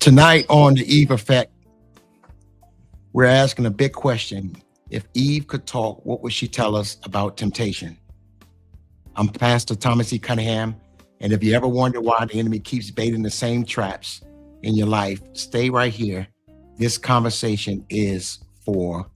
Tonight on the Eve Effect, we're asking a big question. If Eve could talk, what would she tell us about temptation? I'm Pastor Thomas E. Cunningham, and if you ever wonder why the enemy keeps baiting the same traps in your life, stay right here. This conversation is for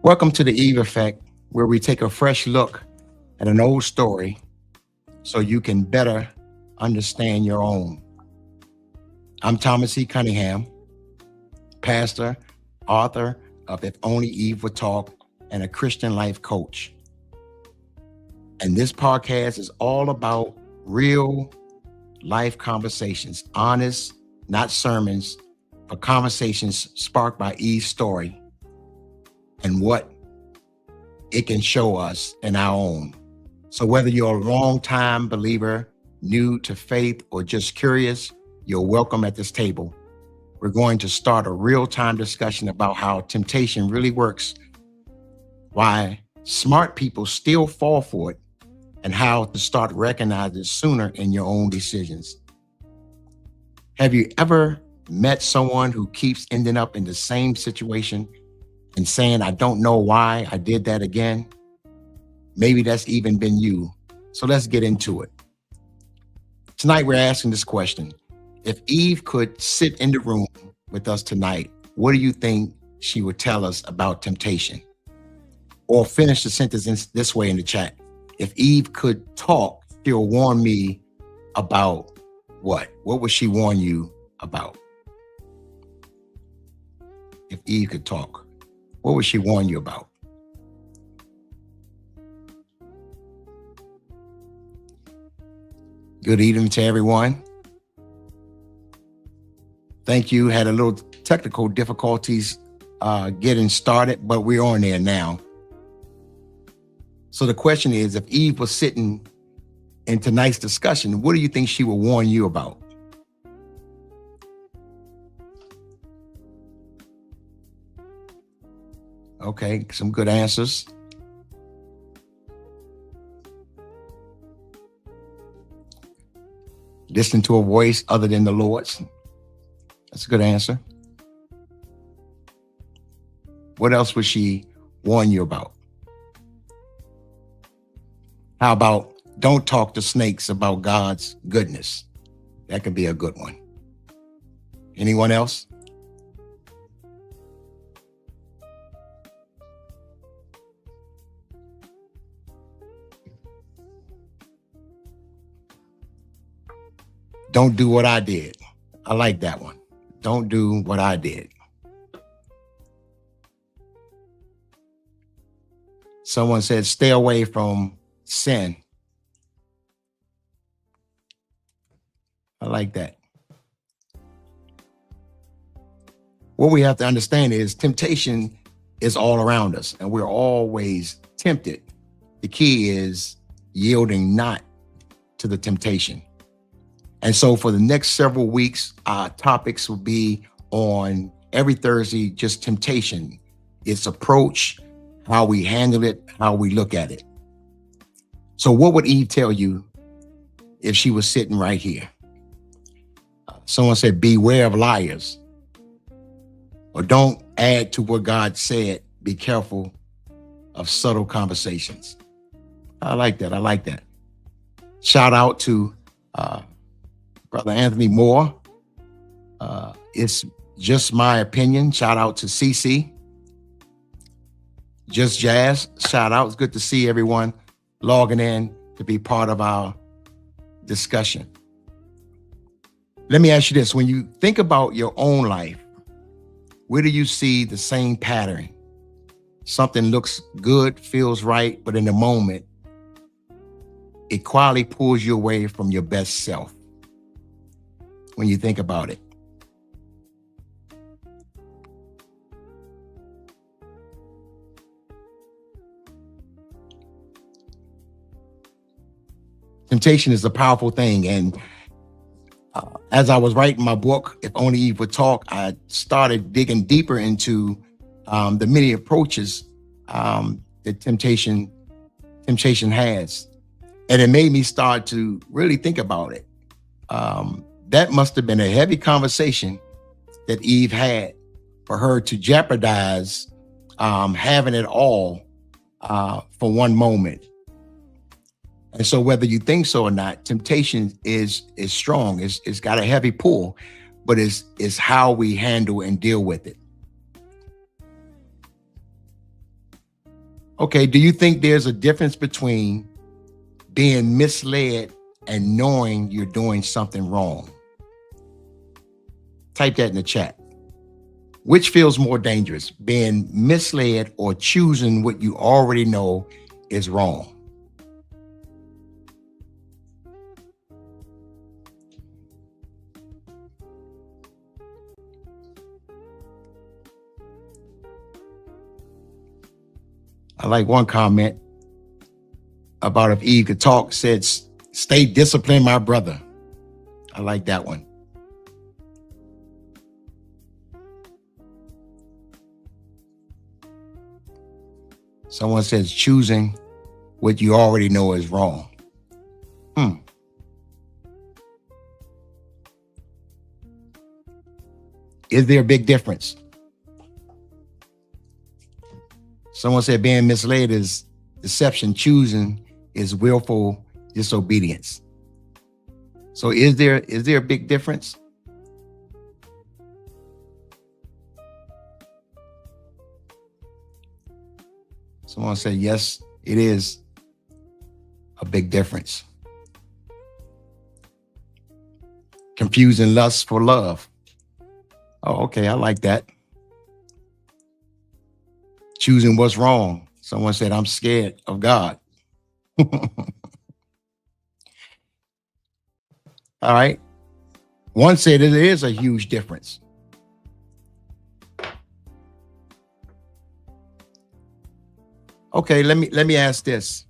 Welcome to the Eve Effect, where we take a fresh look at an old story so you can better understand your own. I'm Thomas E. Cunningham, pastor, author of If Only Eve Would Talk, and a Christian life coach. And this podcast is all about real life conversations, honest, not sermons, but conversations sparked by Eve's story and what it can show us in our own. So whether you're a long-time believer, new to faith, or just curious, you're welcome at this table. We're going to start a real-time discussion about how temptation really works, why smart people still fall for it, and how to start recognizing it sooner in your own decisions. Have you ever met someone who keeps ending up in the same situation and saying, I don't know why I did that again? Maybe that's even been you. So let's get into it. Tonight, we're asking this question. If Eve could sit in the room with us tonight, what do you think she would tell us about temptation? Or finish the sentence this way in the chat. If Eve could talk, she'll warn me about what? What would she warn you about? If Eve could talk, what would she warn you about? Good evening to everyone. Thank you. Had a little technical difficulties getting started, but we're on there now. So the question is, if Eve was sitting in tonight's discussion, what do you think she would warn you about? Okay, some good answers. Listen to a voice other than the Lord's. That's a good answer. What else would she warn you about? How about don't talk to snakes about God's goodness? That could be a good one. Anyone else? Don't do what I did. I like that one. Don't do what I did. Someone said, stay away from sin. I like that. What we have to understand is temptation is all around us and we're always tempted. The key is yielding not to the temptation. And so for the next several weeks, our topics will be on every Thursday, just temptation, its approach, how we handle it, how we look at it. So what would Eve tell you if she was sitting right here? Someone said, beware of liars. Or don't add to what God said. Be careful of subtle conversations. I like that. I like that. Shout out to Brother Anthony Moore. It's just my opinion. Shout out to CC. Just Jazz. Shout out. It's good to see everyone logging in to be part of our discussion. Let me ask you this. When you think about your own life, where do you see the same pattern? Something looks good, feels right, but in the moment, it quietly pulls you away from your best self. When you think about it. Temptation is a powerful thing. And as I was writing my book, If Only Eve Would Talk, I started digging deeper into the many approaches that temptation has. And it made me start to really think about it. That must have been a heavy conversation that Eve had for her to jeopardize having it all for one moment. And so whether you think so or not, temptation is strong. It's got a heavy pull, but it's how we handle and deal with it. Okay, do you think there's a difference between being misled and knowing you're doing something wrong? Type that in the chat. Which feels more dangerous, being misled or choosing what you already know is wrong? I like one comment about if Eve could talk, said, "Stay disciplined, my brother." I like that one. Someone says choosing what you already know is wrong. Is there a big difference? Someone said being misled is deception, choosing is willful disobedience. So is there a big difference? Someone said, yes, it is a big difference. Confusing lust for love. Oh, okay, I like that. Choosing what's wrong. Someone said, I'm scared of God. All right. One said it is a huge difference. Okay, let me ask this.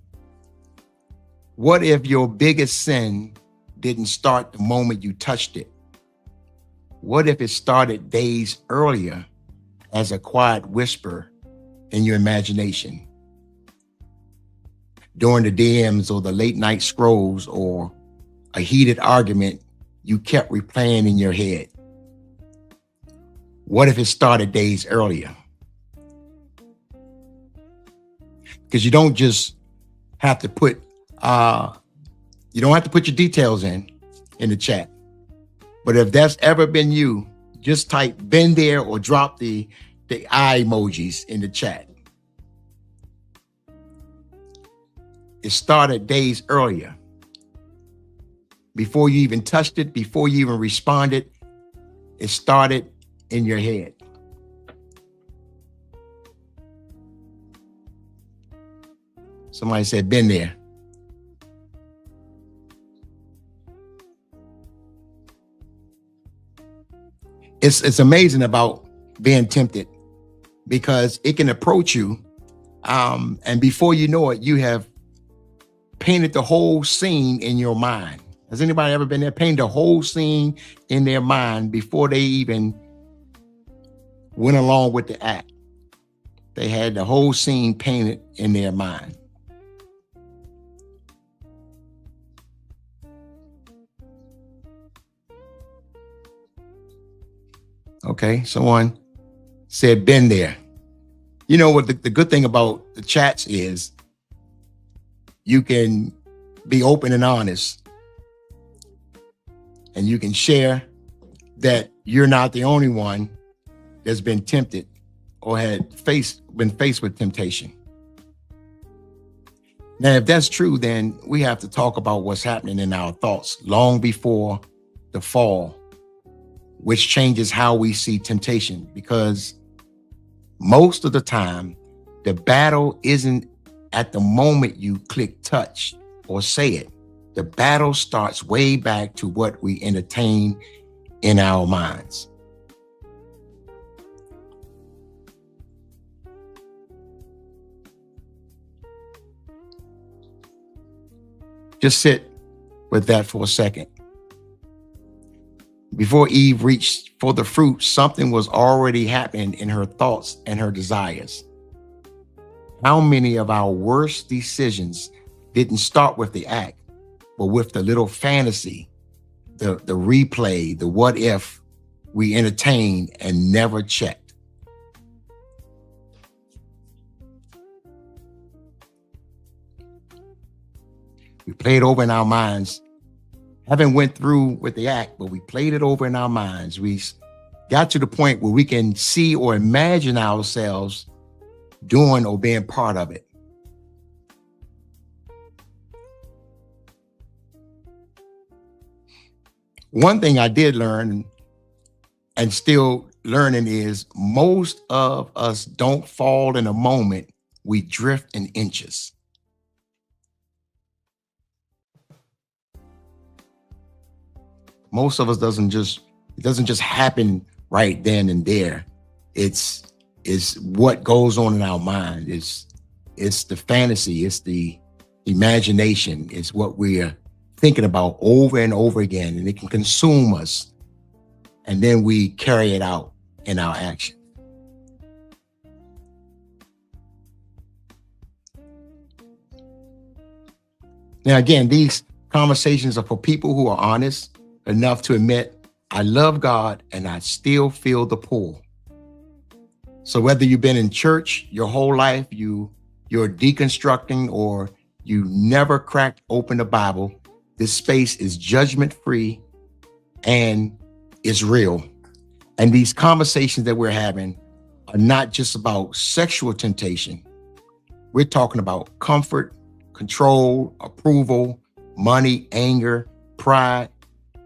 What if your biggest sin didn't start the moment you touched it? What if it started days earlier as a quiet whisper in your imagination? During the DMs or the late night scrolls or a heated argument you kept replaying in your head? What if it started days earlier? Because you don't just have to put your details in the chat. But if that's ever been you, just type "been there" or drop the eye emojis in the chat. It started days earlier. Before you even touched it, before you even responded, it started in your head. Somebody said, been there. It's amazing about being tempted, because it can approach you, and before you know it, you have painted the whole scene in your mind. Has anybody ever been there? Painted the whole scene in their mind before they even went along with the act. They had the whole scene painted in their mind. Okay, someone said, been there. You know what the good thing about the chats is, you can be open and honest, and you can share that you're not the only one that's been tempted or been faced with temptation. Now, if that's true, then we have to talk about what's happening in our thoughts long before the fall, which changes how we see temptation, because most of the time, the battle isn't at the moment you click touch or say it. The battle starts way back to what we entertain in our minds. Just sit with that for a second. Before Eve reached for the fruit, something was already happening in her thoughts and her desires. How many of our worst decisions didn't start with the act, but with the little fantasy, the replay, the what if we entertained and never checked? We played over in our minds. Haven't went through with the act, but we played it over in our minds. We got to the point where we can see or imagine ourselves doing or being part of it. One thing I did learn and still learning is most of us don't fall in a moment. We drift in inches. Most of us it doesn't just happen right then and there. It's what goes on in our mind. It's the fantasy, it's the imagination, it's what we're thinking about over and over again, and it can consume us. And then we carry it out in our action. Now, again, these conversations are for people who are honest enough to admit, I love God and I still feel the pull. So whether you've been in church your whole life, you're deconstructing, or you never cracked open the Bible, this space is judgment-free and it's real. And these conversations that we're having are not just about sexual temptation. We're talking about comfort, control, approval, money, anger, pride.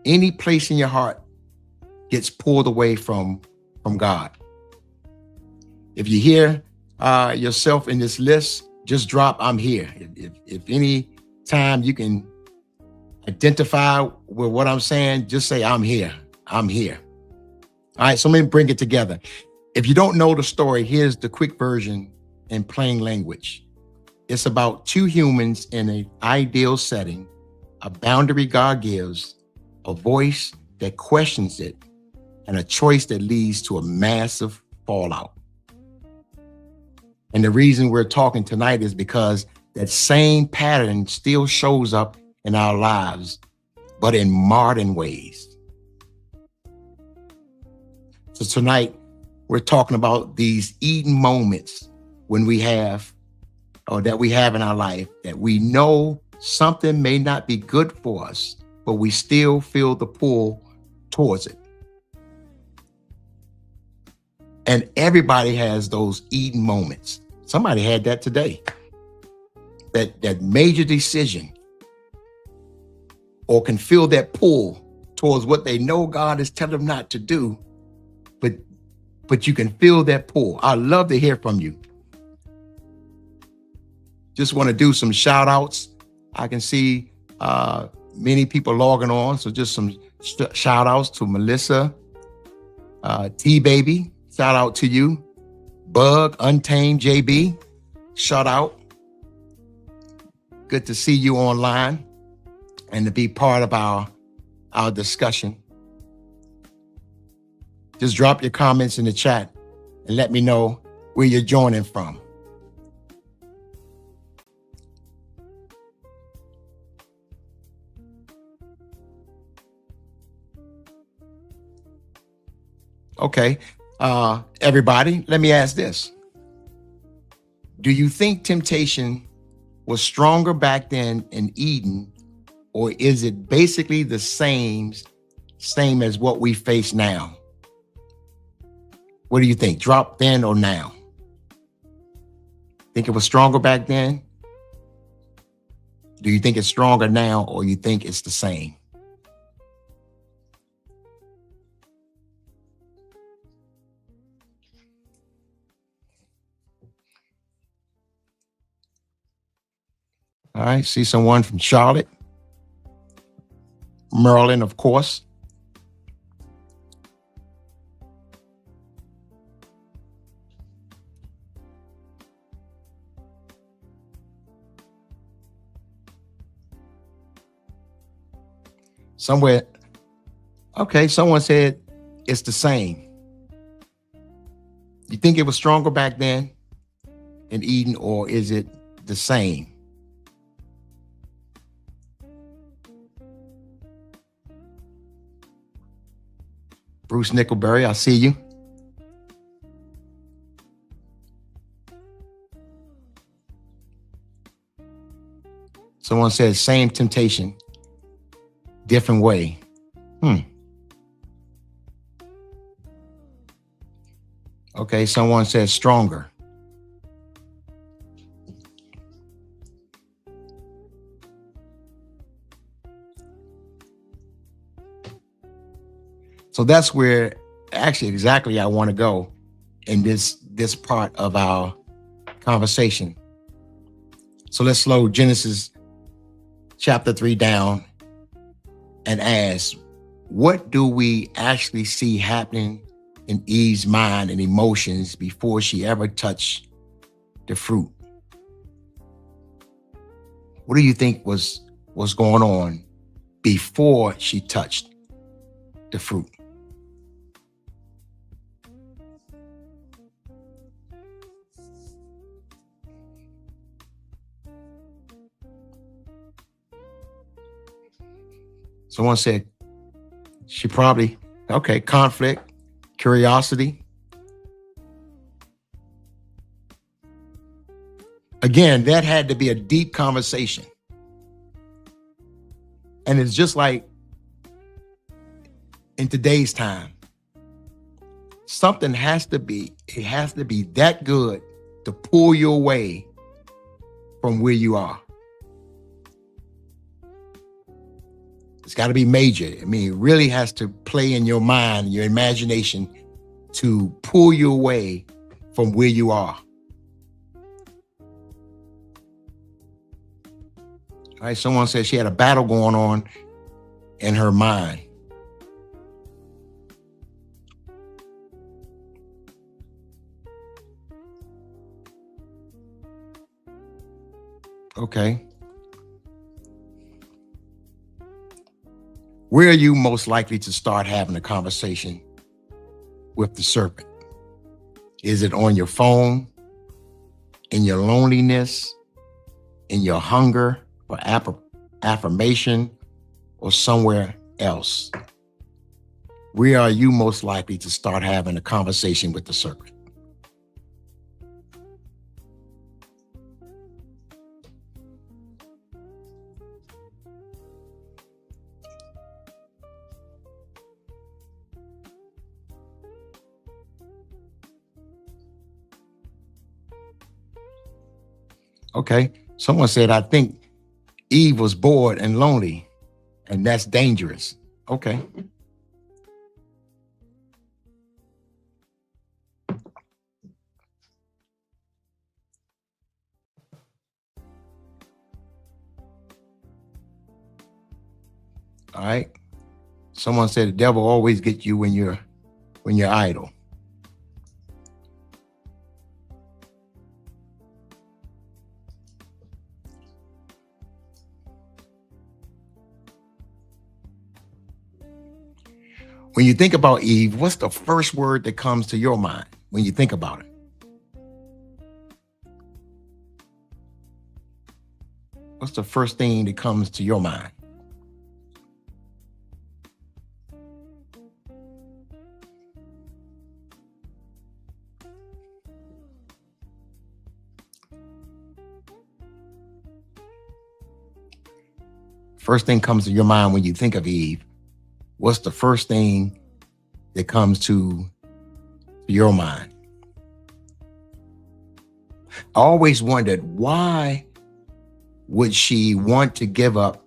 Any place in your heart gets pulled away from God. If you hear yourself in this list, just drop I'm here. If any time you can identify with what I'm saying, just say I'm here. I'm here. All right, so let me bring it together. If you don't know the story, here's the quick version in plain language. It's about two humans in an ideal setting, a boundary God gives, a voice that questions it, and a choice that leads to a massive fallout. And the reason we're talking tonight is because that same pattern still shows up in our lives, but in modern ways. So tonight, we're talking about these Eden moments when we have, or that we have in our life, that we know something may not be good for us, but we still feel the pull towards it. And everybody has those Eden moments. Somebody had that today. That major decision, or can feel that pull towards what they know God is telling them not to do, but you can feel that pull. I'd love to hear from you. Just want to do some shout outs. I can see many people logging on. So just some shout outs to Melissa, T-Baby, shout out to you. Bug, Untamed, JB, shout out. Good to see you online and to be part of our discussion. Just drop your comments in the chat and let me know where you're joining from. Okay, everybody, let me ask this. Do you think temptation was stronger back then in Eden, or is it basically the same as what we face now? What do you think? Drop then or now? Think it was stronger back then? Do you think it's stronger now, or you think it's the same? All right, see someone from Charlotte. Maryland, of course. Somewhere, okay, someone said it's the same. You think it was stronger back then in Eden, or is it the same? Bruce Nickelberry, I see you. Someone says same temptation, different way. Okay, someone says stronger. So that's where actually exactly I want to go in this part of our conversation. So let's slow Genesis chapter 3 down and ask, what do we actually see happening in Eve's mind and emotions before she ever touched the fruit? What do you think was going on before she touched the fruit? Someone said she probably, okay, conflict, curiosity. Again, that had to be a deep conversation. And it's just like in today's time, something has to be that good to pull you away from where you are. It's got to be major. I mean, it really has to play in your mind, your imagination, to pull you away from where you are. All right, someone said she had a battle going on in her mind. Okay. Where are you most likely to start having a conversation with the serpent? Is it on your phone, in your loneliness, in your hunger for affirmation, or somewhere else? Where are you most likely to start having a conversation with the serpent? Okay, someone said, I think Eve was bored and lonely, and that's dangerous. Okay. All right. Someone said the devil always gets you when you're idle. When you think about Eve, what's the first word that comes to your mind when you think about it? What's the first thing that comes to your mind? First thing comes to your mind when you think of Eve. What's the first thing that comes to your mind? I always wondered, why would she want to give up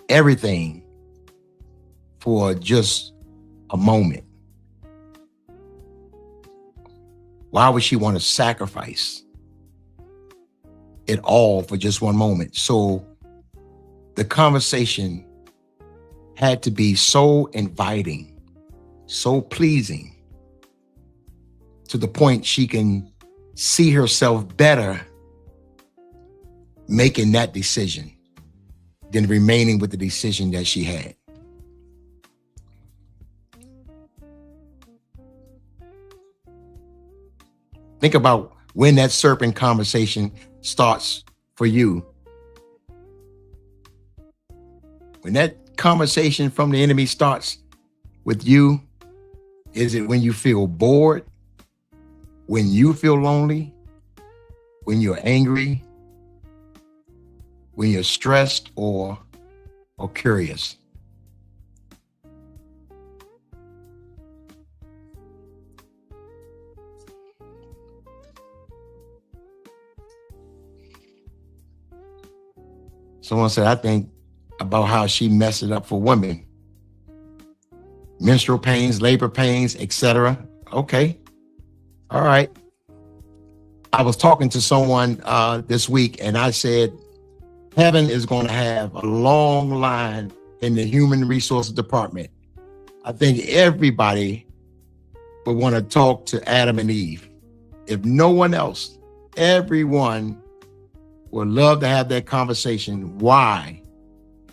everything for just a moment? Why would she want to sacrifice it all for just one moment? So the conversation had to be so inviting, so pleasing, to the point she can see herself better making that decision. than remaining with the decision that she had. Think about when that serpent conversation starts for you. When that conversation from the enemy starts with you, is it when you feel bored, when you feel lonely, when you're angry, when you're stressed or curious? Someone said, I think about how she messed it up for women. Menstrual pains, labor pains, etc. Okay. All right. I was talking to someone this week, and I said, heaven is going to have a long line in the human resources department. I think everybody would want to talk to Adam and Eve. If no one else, everyone would love to have that conversation. Why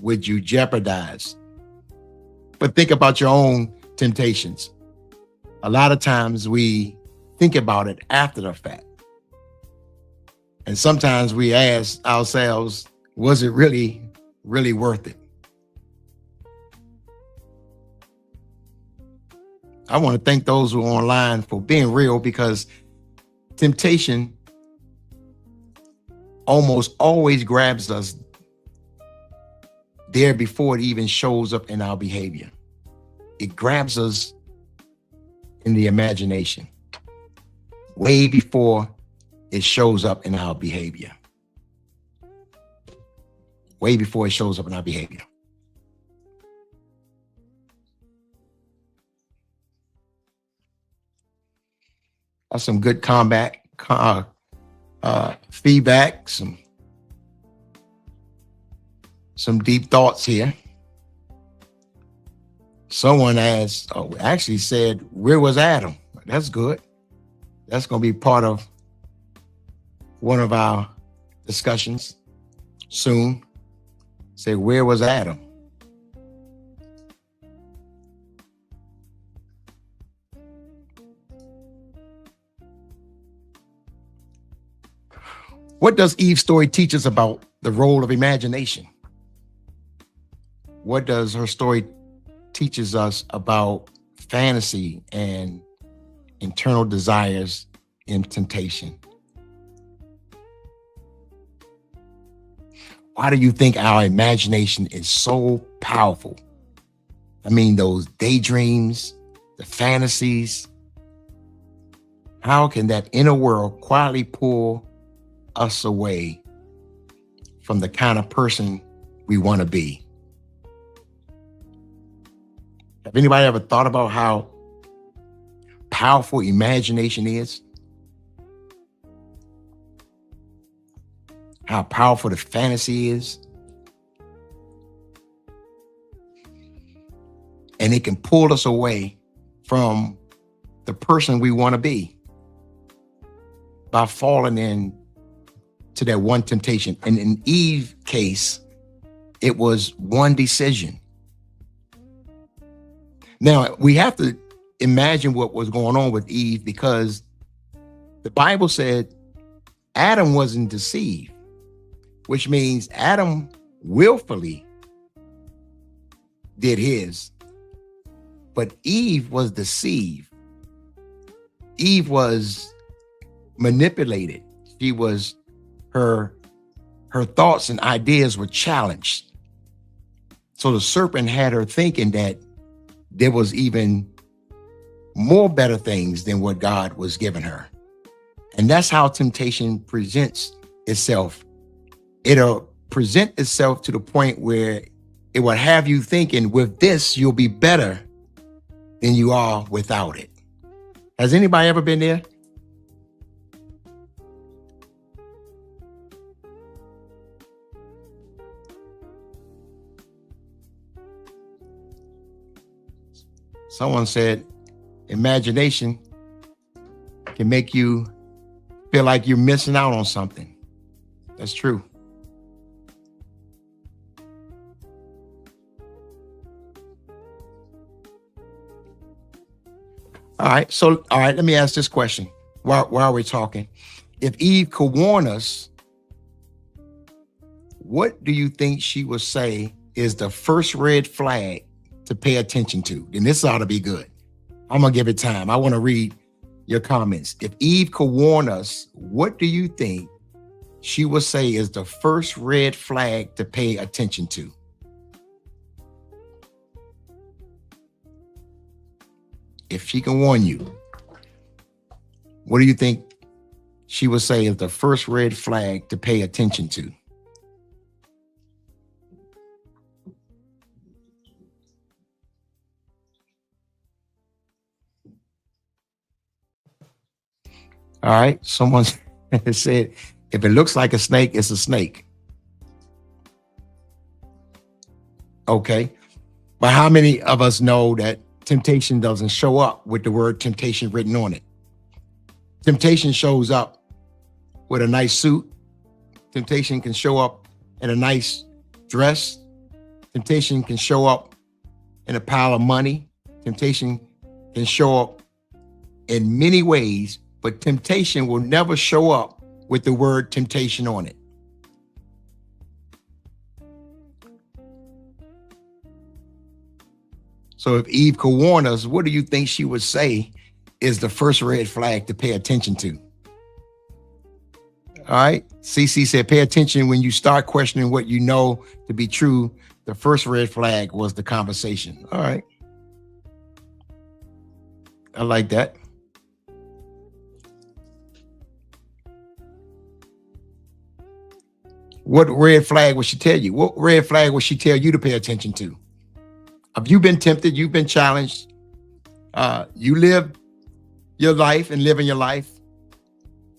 would you jeopardize? But think about your own temptations. A lot of times we think about it after the fact. And sometimes we ask ourselves, was it really worth it? I want to thank those who are online for being real, because temptation almost always grabs us there before it even shows up in our behavior. It grabs us in the imagination way before it shows up in our behavior. Way before it shows up in our behavior. That's some good feedback, some deep thoughts here. Someone actually said, where was Adam? That's good. That's going to be part of one of our discussions soon. Say, where was Adam? What does Eve's story teach us about the role of imagination? What does her story teaches us about fantasy and internal desires in temptation? Why do you think our imagination is so powerful? I mean, those daydreams, the fantasies. How can that inner world quietly pull us away from the kind of person we want to be? Have anybody ever thought about how powerful imagination is? How powerful the fantasy is? And it can pull us away from the person we want to be by falling in to that one temptation. And in Eve's case, it was one decision. Now, we have to imagine what was going on with Eve, because the Bible said Adam wasn't deceived, which means Adam willfully did his, but Eve was deceived. Eve was manipulated. Her thoughts and ideas were challenged. So the serpent had her thinking that there was even more better things than what God was giving her. And that's how temptation presents itself. It'll present itself to the point where it will have you thinking, with this, you'll be better than you are without it. Has anybody ever been there? Someone said, imagination can make you feel like you're missing out on something. That's true. All right, let me ask this question while we're talking. If Eve could warn us, what do you think she would say is the first red flag to pay attention to? And this ought to be good. I'm going to give it time. I want to read your comments. If Eve could warn us, what do you think she would say is the first red flag to pay attention to? If she can warn you, what do you think she would say is the first red flag to pay attention to? All right. Someone said, if it looks like a snake, it's a snake. Okay. But how many of us know that temptation doesn't show up with the word temptation written on it? Temptation shows up with a nice suit. Temptation can show up in a nice dress. Temptation can show up in a pile of money. Temptation can show up in many ways, but temptation will never show up with the word temptation on it. So if Eve could warn us, what do you think she would say is the first red flag to pay attention to? All right. CC said, pay attention when you start questioning what you know to be true. The first red flag was the conversation. All right. I like that. What red flag would she tell you? What red flag would she tell you to pay attention to? Have you been tempted? You've been challenged. You live your life and living your life.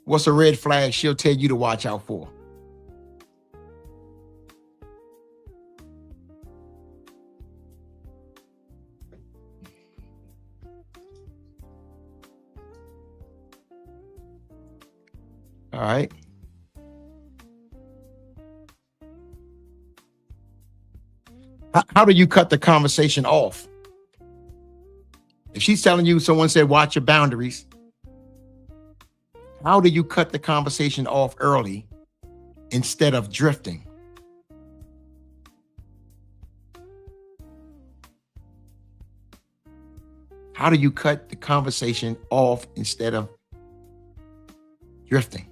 What's a red flag she'll tell you to watch out for? All right. How do you cut the conversation off? If she's telling you, someone said, watch your boundaries. How do you cut the conversation off early instead of drifting? How do you cut the conversation off instead of drifting?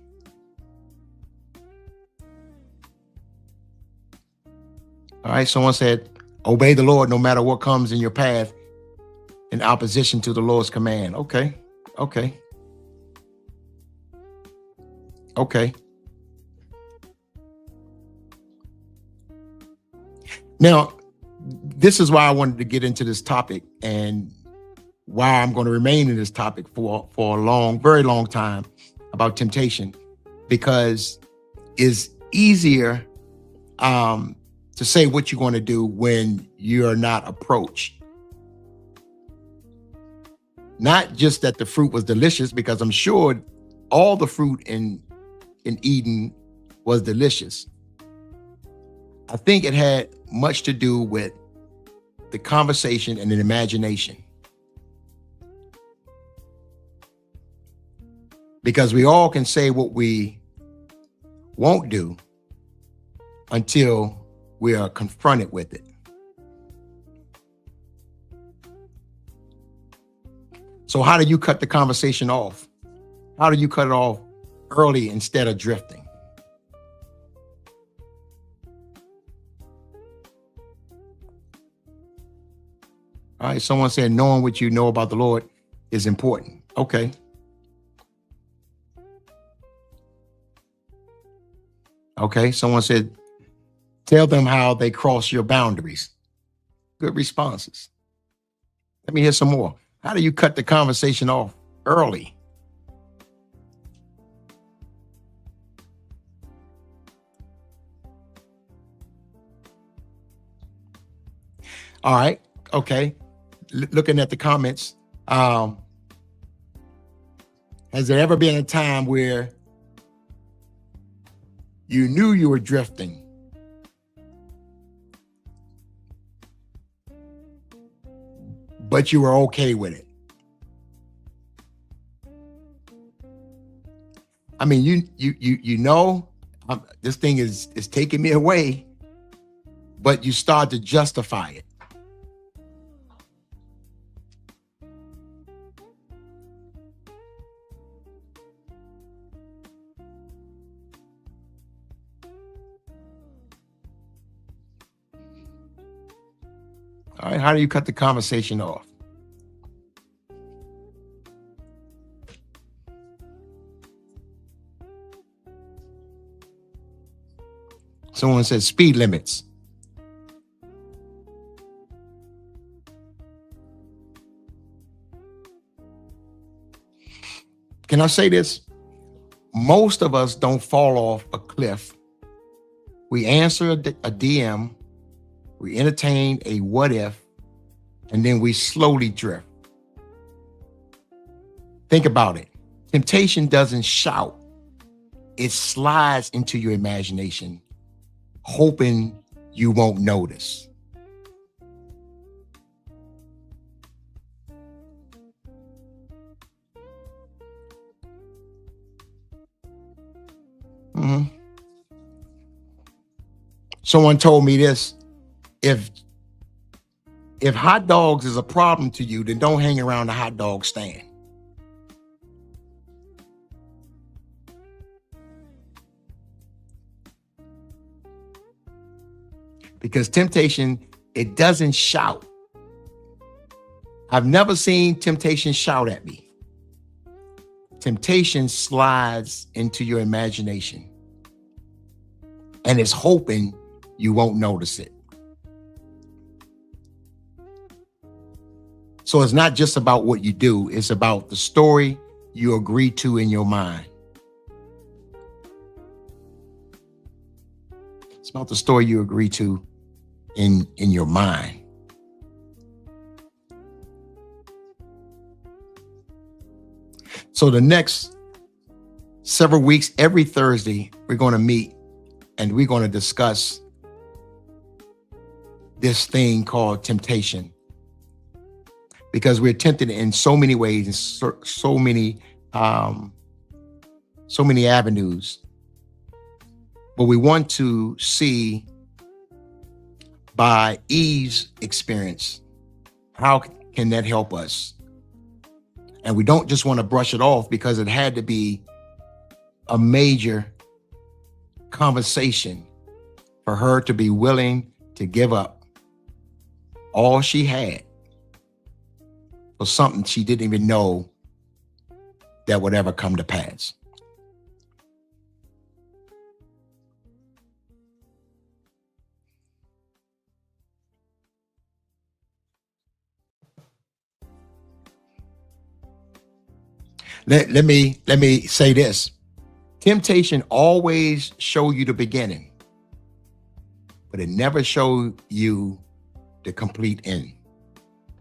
All right, someone said, obey the Lord no matter what comes in your path in opposition to the Lord's command. Okay, okay. Okay. Now, this is why I wanted to get into this topic and why I'm going to remain in this topic for a long, very long time about temptation, because it's easier to say what you're going to do when you're not approached. Not just that the fruit was delicious, because I'm sure all the fruit in Eden was delicious. I think it had much to do with the conversation and the imagination. Because we all can say what we won't do until we are confronted with it. So how do you cut the conversation off? How do you cut it off early instead of drifting? All right, someone said knowing what you know about the Lord is important. Okay. Okay, someone said, tell them how they cross your boundaries. Good responses. Let me hear some more. How do you cut the conversation off early? All right, okay. Looking at the comments, has there ever been a time where you knew you were drifting, but you were okay with it? I mean, you know, this thing is taking me away, but you start to justify it. All right, how do you cut the conversation off? Someone said speed limits. Can I say this? Most of us don't fall off a cliff. We answer a DM, we entertain a what if, and then we slowly drift. Think about it. Temptation doesn't shout. It slides into your imagination, hoping you won't notice. Someone told me this: if hot dogs is a problem to you, then don't hang around the hot dog stand. Because temptation, it doesn't shout. I've never seen temptation shout at me. Temptation slides into your imagination and it's hoping you won't notice it. So it's not just about what you do, it's about the story you agree to in your mind. It's about the story you agree to in your mind. So the next several weeks, every Thursday, we're going to meet and we're going to discuss this thing called temptation, because we're tempted in so many ways and so many avenues. But we want to see, by Eve's experience, how can that help us? And we don't just want to brush it off, because it had to be a major conversation for her to be willing to give up all she had for something she didn't even know that would ever come to pass. Let me say this. Temptation always show you the beginning, but it never shows you the complete end.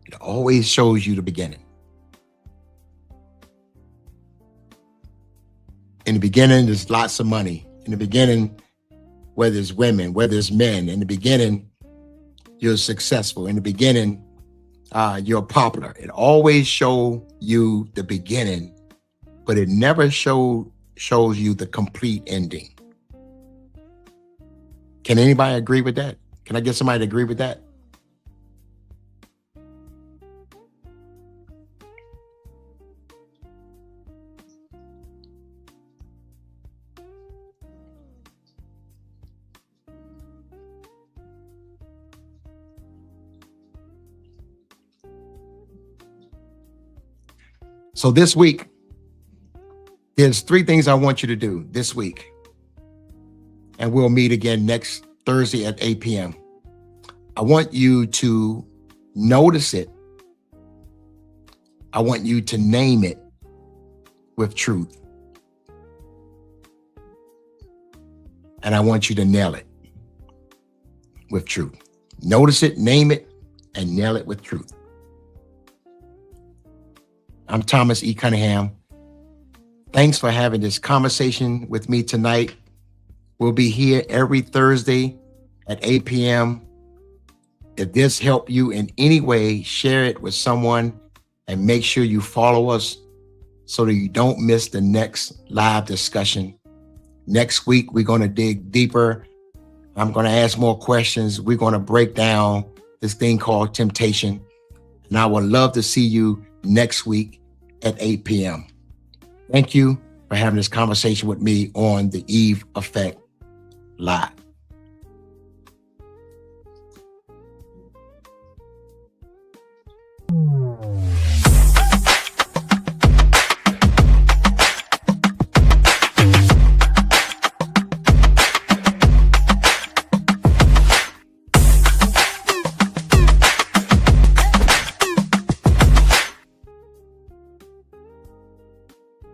It always shows you the beginning. In the beginning, there's lots of money. In the beginning, whether it's women, whether it's men, in the beginning, you're successful. In the beginning, you're popular. It always shows you the beginning, but it never shows you the complete ending. Can anybody agree with that? Can I get somebody to agree with that? So this week, there's 3 things I want you to do this week. And we'll meet again next Thursday at 8 p.m. I want you to notice it. I want you to name it with truth. And I want you to nail it with truth. Notice it, name it, and nail it with truth. I'm Thomas E. Cunningham. Thanks for having this conversation with me tonight. We'll be here every Thursday at 8 p.m. If this helped you in any way, share it with someone and make sure you follow us so that you don't miss the next live discussion. Next week, we're going to dig deeper. I'm going to ask more questions. We're going to break down this thing called temptation. And I would love to see you next week at 8 p.m. Thank you for having this conversation with me on the Eve Effect Live.